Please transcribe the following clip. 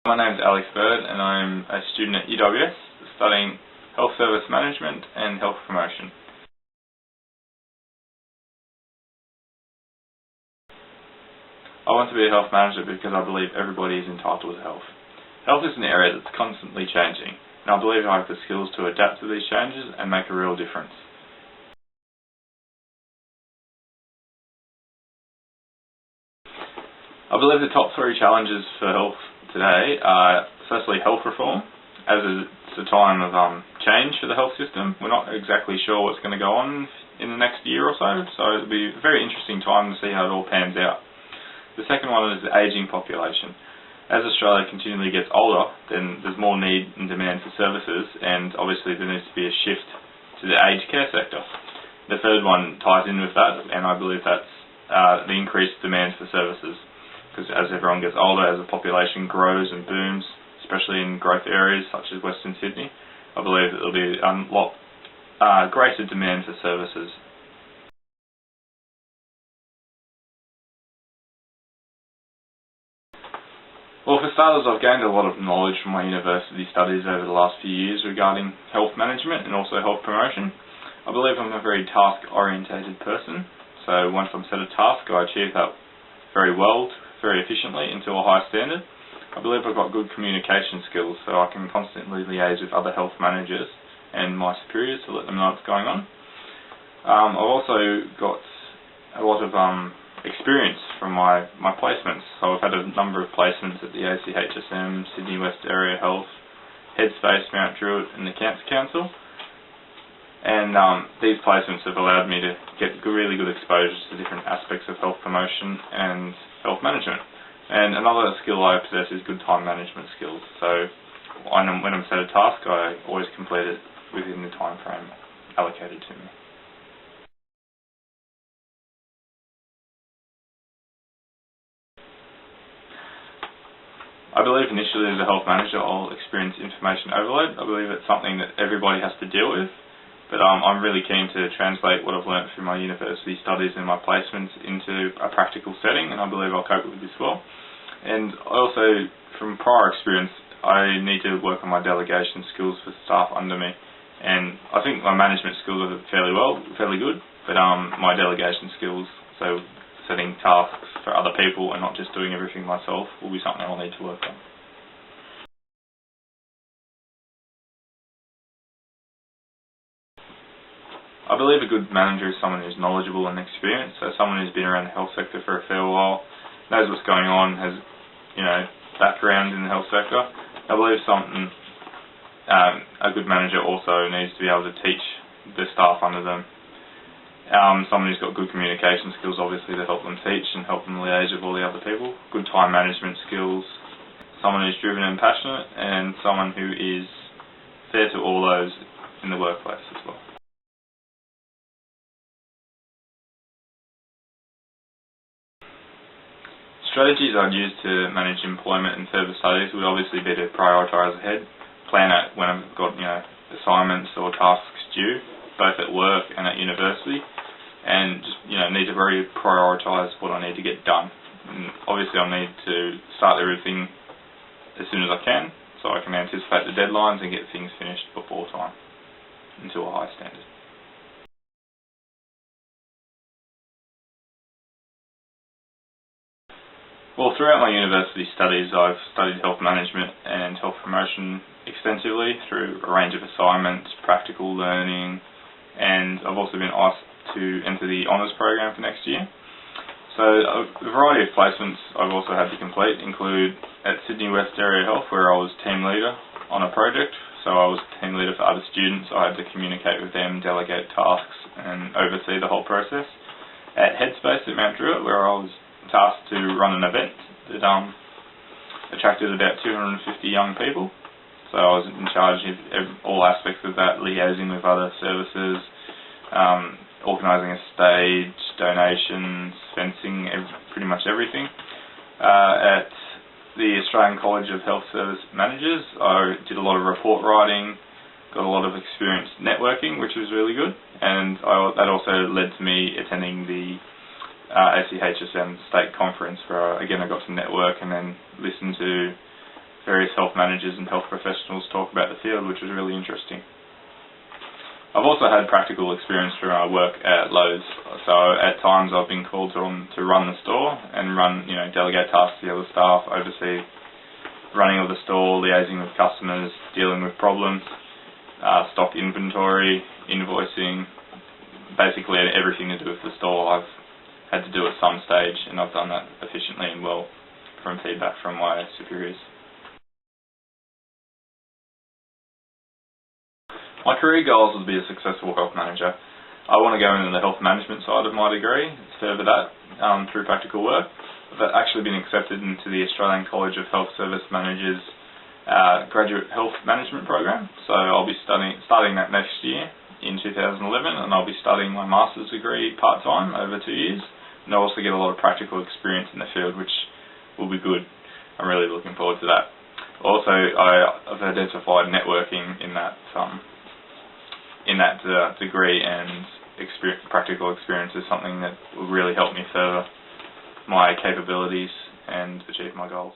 My name is Alex Bird and I'm a student at UWS studying Health Service Management and Health Promotion. I want to be a health manager because I believe everybody is entitled to health. Health is an area that's constantly changing, and I believe I have the skills to adapt to these changes and make a real difference. I believe the top three challenges for health today are firstly health reform, as it's a time of change for the health system. We're not exactly sure what's going to go on in the next year or so it'll be a very interesting time to see how it all pans out. The second one is the ageing population. As Australia continually gets older, then there's more need and demand for services, and obviously there needs to be a shift to the aged care sector. The third one ties in with that, and I believe that's the increased demand for services. Because as everyone gets older, as the population grows and booms, especially in growth areas such as Western Sydney, I believe that there will be a lot greater demand for services. Well, for starters, I've gained a lot of knowledge from my university studies over the last few years regarding health management and also health promotion. I believe I'm a very task-orientated person, so once I'm set a task, I achieve that very well, very efficiently and to a high standard. I believe I've got good communication skills, so I can constantly liaise with other health managers and my superiors to let them know what's going on. I've also got a lot of experience from my placements. So I've had a number of placements at the ACHSM, Sydney West Area Health, Headspace, Mount Druitt and the Cancer Council. And these placements have allowed me to get really good exposure to different aspects of health promotion and health management. And another skill I possess is good time management skills. So when I'm set a task, I always complete it within the time frame allocated to me. I believe initially as a health manager I'll experience information overload. I believe it's something that everybody has to deal with. But I'm really keen to translate what I've learnt through my university studies and my placements into a practical setting, and I believe I'll cope with this well. And also, from prior experience, I need to work on my delegation skills for staff under me. And I think my management skills are fairly good, but my delegation skills, so setting tasks for other people and not just doing everything myself, will be something I'll need to work on. I believe a good manager is someone who's knowledgeable and experienced, so someone who's been around the health sector for a fair while, knows what's going on, has background in the health sector. I believe a good manager also needs to be able to teach the staff under them. Someone who's got good communication skills, obviously, to help them teach and help them liaise with all the other people. Good time management skills. Someone who's driven and passionate, and someone who is fair to all those in the workplace as well. Strategies I'd use to manage employment and further studies would obviously be to prioritise ahead, plan out when I've got assignments or tasks due, both at work and at university, and just need to really prioritise what I need to get done. And obviously I'll need to start everything as soon as I can, so I can anticipate the deadlines and get things finished before time and to a high standard. Well, throughout my university studies, I've studied health management and health promotion extensively through a range of assignments, practical learning, and I've also been asked to enter the honours program for next year. So a variety of placements I've also had to complete include at Sydney West Area Health, where I was team leader on a project. So I was team leader for other students. I had to communicate with them, delegate tasks, and oversee the whole process. At Headspace at Mount Druitt, where I was tasked to run an event that attracted about 250 young people. So I was in charge of all aspects of that, liaising with other services, organising a stage, donations, fencing, pretty much everything. At the Australian College of Health Service Managers, I did a lot of report writing, got a lot of experience networking, which was really good, and that also led to me attending the ACHSM state conference, where again I got to network and then listen to various health managers and health professionals talk about the field, which was really interesting. I've also had practical experience through my work at Lowe's, so at times I've been called to run the store and delegate tasks to the other staff, oversee running of the store, liaising with customers, dealing with problems, stock inventory, invoicing, basically everything to do with the store I've had to do at some stage, and I've done that efficiently and well from feedback from my superiors. My career goals would be a successful health manager. I want to go into the health management side of my degree, further that through practical work. I've actually been accepted into the Australian College of Health Service Managers Graduate Health Management Program, so I'll be starting that next year in 2011, and I'll be studying my master's degree part-time over 2 years, and I'll also get a lot of practical experience in the field, which will be good. I'm really looking forward to that. Also, I've identified networking in that degree, and practical experience is something that will really help me further my capabilities and achieve my goals.